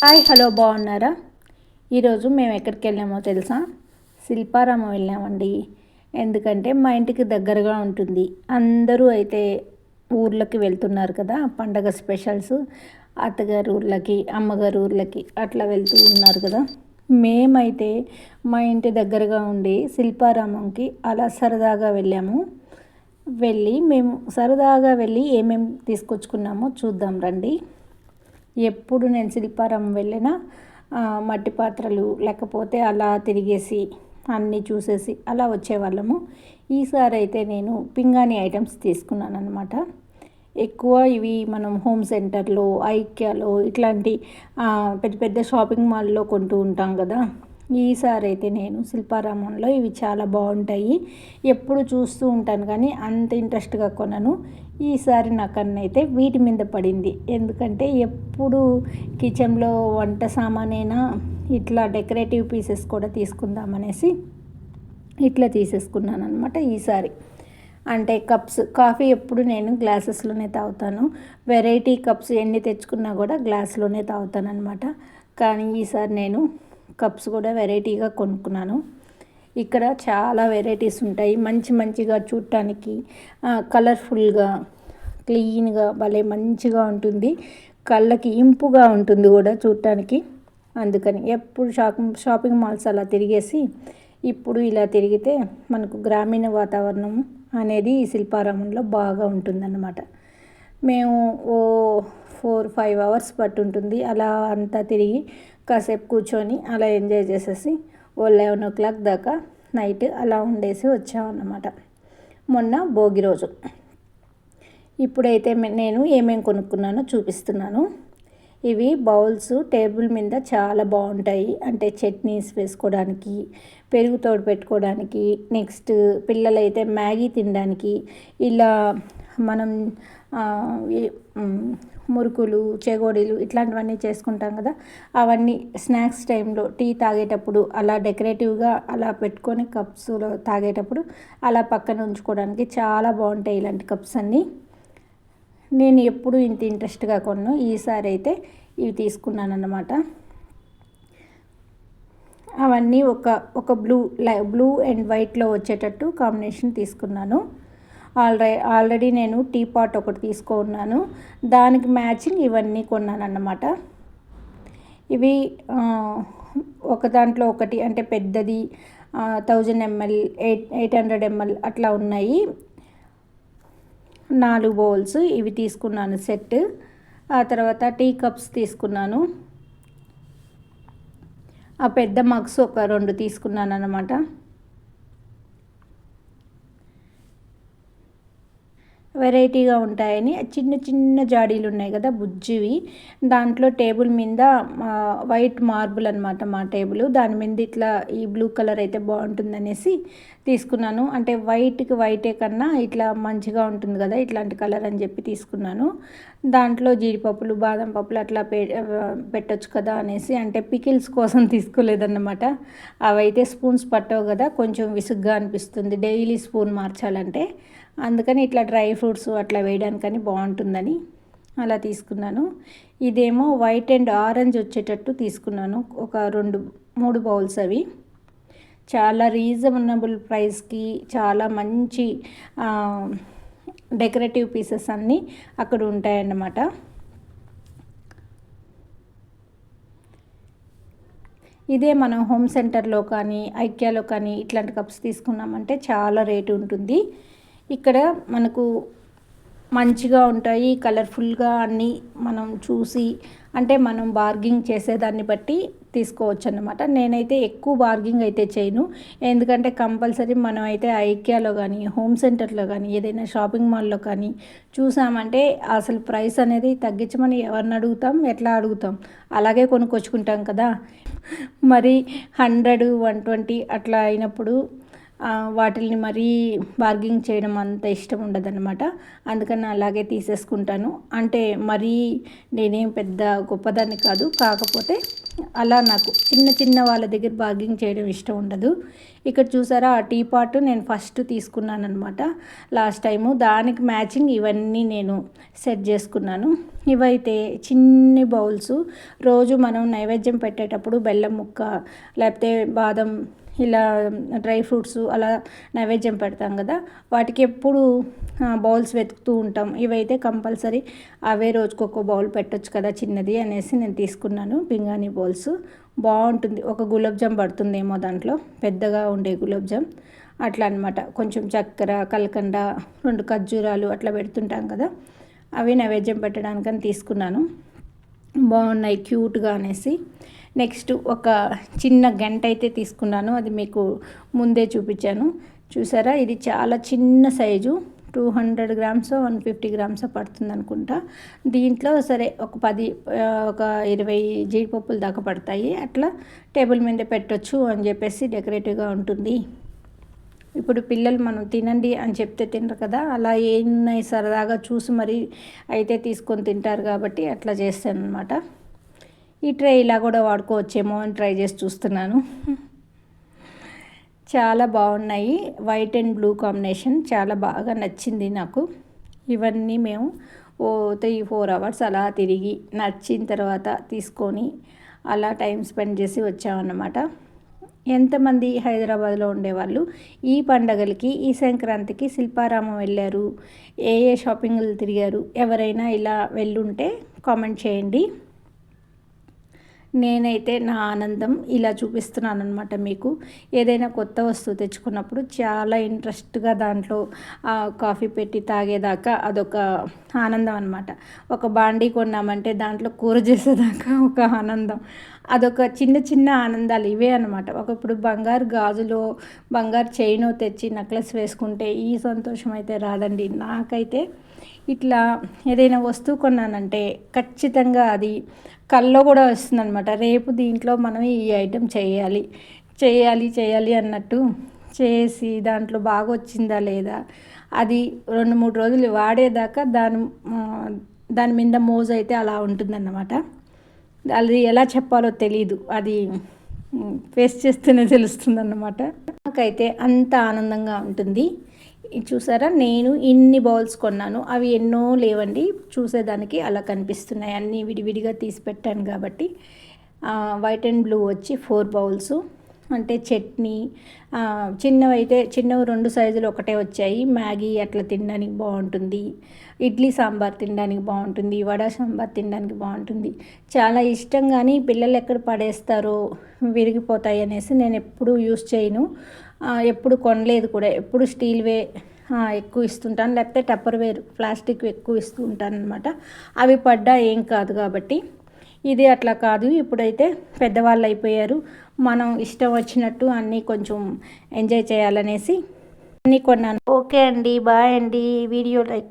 Hi hello బాగున్నారా? ఈరోజు మేము ఎక్కడికి వెళ్ళామో తెలుసా? శిల్పారామం వెళ్ళామండి. ఎందుకంటే మా ఇంటికి దగ్గరగా ఉంటుంది. అందరూ అయితే ఊర్లకి వెళ్తున్నారు కదా, పండగ స్పెషల్స్ అత్తగారు ఊర్లకి, అమ్మగారు ఊర్లకి అట్లా వెళ్తూ ఉన్నారు కదా. మేమైతే మా ఇంటి దగ్గరగా ఉండి శిల్పారామంకి అలా సరదాగా వెళ్ళాము. మేము సరదాగా వెళ్ళి ఏమేమి తీసుకొచ్చుకున్నామో చూద్దాం రండి. ఎప్పుడు నేను శిల్పారామం వెళ్ళినా మట్టి పాత్రలు లేకపోతే అలా తిరిగేసి అన్నీ చూసేసి అలా వచ్చేవాళ్ళము. ఈసారి అయితే నేను పింగాణి ఐటమ్స్ తీసుకున్నాను అనమాట. ఎక్కువ ఇవి మనం హోమ్ సెంటర్లో, ఐక్యాలో ఇట్లాంటి పెద్ద పెద్ద షాపింగ్ మాల్లో కొంటూ ఉంటాం కదా. ఈసారి అయితే నేను శిల్పారామంలో ఇవి చాలా బాగుంటాయి. ఎప్పుడు చూస్తూ ఉంటాను కానీ అంత ఇంట్రెస్ట్గా కొనను. ఈసారి నా కన్ను అయితే వీటి మీద పడింది. ఎందుకంటే ఎప్పుడు కిచెన్లో వంట సామానైనా ఇట్లా డెకరేటివ్ పీసెస్ కూడా తీసుకుందామనేసి ఇట్లా తీసేసుకున్నాను అనమాట ఈసారి. అంటే కప్స్, కాఫీ ఎప్పుడు నేను గ్లాసెస్లోనే తాగుతాను. వెరైటీ కప్స్ ఎన్ని తెచ్చుకున్నా కూడా గ్లాస్లోనే తాగుతాను అనమాట. కానీ ఈసారి నేను కప్స్ కూడా వెరైటీగా కొనుక్కున్నాను. ఇక్కడ చాలా వెరైటీస్ ఉంటాయి. మంచిగా చూడటానికి కలర్ఫుల్గా, క్లీన్గా భలే మంచిగా ఉంటుంది. కళ్ళకి ఇంపుగా ఉంటుంది కూడా చూడటానికి. అందుకని ఎప్పుడు షాపింగ్ మాల్స్ అలా తిరిగేసి ఇప్పుడు ఇలా తిరిగితే మనకు గ్రామీణ వాతావరణం అనేది ఈ శిల్పారామంలో బాగా ఉంటుందన్నమాట. మేము 4-5 అవర్స్ పట్టుంటుంది అలా అంతా తిరిగి కాసేపు కూర్చొని అలా ఎంజాయ్ చేసేసి 11 దాకా నైట్ అలా ఉండేసి వచ్చామన్నమాట. మొన్న భోగి రోజు. ఇప్పుడైతే నేను ఏమేమి కొనుక్కున్నానో చూపిస్తున్నాను. ఇవి బౌల్స్ టేబుల్ మీద చాలా బాగుంటాయి. అంటే చట్నీస్ వేసుకోవడానికి, పెరుగు తోడు పెట్టుకోవడానికి, నెక్స్ట్ పిల్లలైతే మ్యాగీ తినడానికి, ఇలా మనం మురుకులు, చెగోడీలు ఇట్లాంటివన్నీ చేసుకుంటాం కదా, అవన్నీ స్నాక్స్ టైంలో టీ తాగేటప్పుడు అలా డెకరేటివ్గా అలా పెట్టుకొని కప్స్లో తాగేటప్పుడు అలా పక్కన ఉంచుకోవడానికి చాలా బాగుంటాయి ఇలాంటి కప్స్ అన్నీ. నేను ఎప్పుడు ఇంత ఇంట్రెస్ట్గా కొన్నాను. ఈసారి అయితే ఇవి తీసుకున్నాను అన్నమాట. అవన్నీ ఒక బ్లూ అండ్ వైట్లో వచ్చేటట్టు కాంబినేషన్ తీసుకున్నాను. ఆల్రెడీ నేను టీ పాట్ ఒకటి తీసుకున్నాను. దానికి మ్యాచింగ్ ఇవన్నీ కొన్నాను అన్నమాట. ఇవి ఒక దాంట్లో ఒకటి అంటే పెద్దది 1000 ml, 800 ml అట్లా ఉన్నాయి. 4 బౌల్స్ ఇవి తీసుకున్నాను సెట్. ఆ తర్వాత టీ కప్స్ తీసుకున్నాను. ఆ పెద్ద మగ్స్ ఒక 2 తీసుకున్నాను అన్నమాట. వెరైటీగా ఉంటాయని చిన్న జాడీలు ఉన్నాయి కదా బుజ్జివి, దాంట్లో టేబుల్ మీద వైట్ మార్బుల్ అనమాట మా టేబుల్, దాని మీద ఇట్లా ఈ బ్లూ కలర్ అయితే బాగుంటుందనేసి తీసుకున్నాను. అంటే వైటే కన్నా ఇట్లా మంచిగా ఉంటుంది కదా ఇట్లాంటి కలర్ అని చెప్పి తీసుకున్నాను. దాంట్లో జీడిపప్పులు, బాదం పప్పులు అట్లా పెట్టొచ్చు కదా అనేసి, అంటే పికిల్స్ కోసం తీసుకోలేదన్నమాట. అవైతే స్పూన్స్ పట్టవు కదా, కొంచెం విసుగ్గా అనిపిస్తుంది డైలీ స్పూన్ మార్చాలంటే. అందుకని ఇట్లా డ్రై ఫ్రూట్స్ అట్లా వేయడానికని బాగుంటుందని అలా తీసుకున్నాను. ఇదేమో వైట్ అండ్ ఆరెంజ్ వచ్చేటట్టు తీసుకున్నాను. ఒక 2-3 బౌల్స్ అవి చాలా రీజనబుల్ ప్రైస్కి చాలా మంచి డెకరేటివ్ పీసెస్ అన్నీ అక్కడ ఉంటాయన్నమాట. ఇదే మనం హోమ్ సెంటర్లో కానీ ఐక్యాలో కానీ ఇట్లాంటి కప్స్ తీసుకున్నామంటే చాలా రేటు ఉంటుంది. ఇక్కడ మనకు మంచిగా ఉంటాయి, కలర్ఫుల్గా అన్నీ మనం చూసి, అంటే మనం బార్గింగ్ చేసేదాన్ని బట్టి తీసుకోవచ్చు అన్నమాట. నేనైతే ఎక్కువ బార్గింగ్ అయితే చేయను. ఎందుకంటే కంపల్సరీ మనం అయితే ఐక్యాలో కానీ హోమ్ సెంటర్లో కానీ ఏదైనా షాపింగ్ మాల్లో కానీ చూసామంటే అసలు ప్రైస్ అనేది తగ్గించమని ఎవరిని అడుగుతాం, ఎట్లా అడుగుతాం, అలాగే కొనుక్కొచ్చుకుంటాం కదా. మరి 100-120 అట్లా అయినప్పుడు వాటిని మరీ బార్గింగ్ చేయడం అంత ఇష్టం ఉండదన్నమాట. అందుకని అలాగే తీసేసుకుంటాను. అంటే మరీ నేనేం పెద్ద గొప్పదాన్ని కాదు, కాకపోతే అలా నాకు చిన్న చిన్న వాళ్ళ దగ్గర బార్గింగ్ చేయడం ఇష్టం ఉండదు. ఇక్కడ చూసారా ఆ టీ పాట్ నేను ఫస్ట్ తీసుకున్నాను అనమాట లాస్ట్ టైము. దానికి మ్యాచింగ్ ఇవన్నీ నేను సెట్ చేసుకున్నాను. ఇవైతే చిన్ని బౌల్స్, రోజు మనం నైవేద్యం పెట్టేటప్పుడు బెల్లం ముక్క లేకపోతే బాదం ఇలా డ్రై ఫ్రూట్స్ అలా నైవేద్యం పెడతాం కదా, వాటికి ఎప్పుడు బౌల్స్ వెతుకుతూ ఉంటాం. ఇవైతే కంపల్సరీ అవే రోజుకొక బౌల్ పెట్టొచ్చు కదా చిన్నది అనేసి నేను తీసుకున్నాను. పింగాణీ బౌల్స్ బాగుంటుంది. ఒక గులాబ్ జామ్ పడుతుందేమో దాంట్లో, పెద్దగా ఉండే గులాబ్ జామ్ అట్లా అనమాట. కొంచెం చక్కెర, కలకండ, 2 ఖర్జూరాలు అట్లా పెడుతుంటాం కదా, అవి నైవేద్యం పెట్టడానికని తీసుకున్నాను. బాగున్నాయి క్యూట్గా అనేసి. నెక్స్ట్ ఒక చిన్న గంట అయితే తీసుకున్నాను, అది మీకు ముందే చూపించాను. చూసారా ఇది చాలా చిన్న సైజు, 200 గ్రామ్స్ 150 గ్రామ్స్ పడుతుంది అనుకుంటా. దీంట్లో సరే ఒక 20 జీడిపప్పులు దాకా పడతాయి. అట్లా టేబుల్ మీద పెట్టొచ్చు అని చెప్పేసి డెకరేటివ్గా ఉంటుంది. ఇప్పుడు పిల్లలు మనం తినండి అని చెప్తే తినరు కదా, అలా ఏమున్నాయి సరదాగా చూసి మరి అయితే తీసుకొని తింటారు కాబట్టి అట్లా చేస్తాను అనమాట. ఈ ట్రే ఇలా కూడా వాడుకోవచ్చేమో అని ట్రై చేసి చూస్తున్నాను. చాలా బాగున్నాయి. వైట్ అండ్ బ్లూ కాంబినేషన్ చాలా బాగా నచ్చింది నాకు. ఇవన్నీ మేము 3-4 అవర్స్ అలా తిరిగి నచ్చిన తర్వాత తీసుకొని అలా టైం స్పెండ్ చేసి వచ్చామన్నమాట. ఎంతమంది హైదరాబాద్లో ఉండేవాళ్ళు ఈ పండగలకి, ఈ సంక్రాంతికి శిల్పారామం వెళ్ళారు, ఏ షాపింగ్లు తిరిగారు, ఎవరైనా ఇలా వెళ్ళుంటే కామెంట్ చేయండి. నేనైతే నా ఆనందం ఇలా చూపిస్తున్నాను అనమాట మీకు. ఏదైనా కొత్త వస్తువు తెచ్చుకున్నప్పుడు చాలా ఇంట్రెస్ట్గా దాంట్లో కాఫీ పెట్టి తాగేదాకా అదొక ఆనందం అనమాట. ఒక బాండీ కొన్నామంటే దాంట్లో కూర చేసేదాకా ఒక ఆనందం. అదొక చిన్న చిన్న ఆనందాలు ఇవే అనమాట. ఒకప్పుడు బంగారు గాజులో బంగారు చైనో తెచ్చి నెక్లెస్ వేసుకుంటే ఈ సంతోషం అయితే రాదండి. నాకైతే ఇట్లా ఏదైనా వస్తువు కొన్నానంటే ఖచ్చితంగా అది కల్లో కూడా వస్తుందన్నమాట. రేపు దీంట్లో మనం ఈ ఐటెం చేయాలి చేయాలి చేయాలి అన్నట్టు చేసి దాంట్లో బాగా వచ్చిందా లేదా, అది 2-3 రోజులు వాడేదాకా దాని మీద మోజు అయితే అలా ఉంటుందన్నమాట. అది ఎలా చెప్పాలో తెలీదు, అది ఫేస్ చేస్తేనే తెలుస్తుందన్నమాట. నాకైతే అంత ఆనందంగా ఉంటుంది. చూసారా నేను ఇన్ని బౌల్స్ కొన్నాను, అవి ఎన్నో లేవండి చూసేదానికి అలా కనిపిస్తున్నాయి. అన్నీ విడివిడిగా తీసి పెట్టాను కాబట్టి. వైట్ అండ్ బ్లూ వచ్చి 4 బౌల్స్, అంటే చట్నీ చిన్నవైతే చిన్నవి 2 సైజులు ఒకటే వచ్చాయి. మ్యాగీ అట్లా తినడానికి బాగుంటుంది, ఇడ్లీ సాంబార్ తినడానికి బాగుంటుంది, వడ సాంబార్ తినడానికి బాగుంటుంది. చాలా ఇష్టం, కానీ పిల్లలు ఎక్కడ పడేస్తారో విరిగిపోతాయి అనేసి నేను ఎప్పుడూ యూస్ చేయను, ఎప్పుడు కొనలేదు కూడా. ఎప్పుడు స్టీల్వే ఎక్కువ ఇస్తుంటాను, లేకపోతే టప్పర్వేర్ ప్లాస్టిక్ ఎక్కువ ఇస్తూ ఉంటాను అనమాట. అవి పడ్డా ఏం కాదు కాబట్టి. ఇది అట్లా కాదు, ఇప్పుడైతే పెద్దవాళ్ళు అయిపోయారు, మనం ఇష్టం వచ్చినట్టు అన్నీ కొంచెం ఎంజాయ్ చేయాలనేసి అన్నీ కొన్నాను. ఓకే అండి, బాయ్ అండి. Video like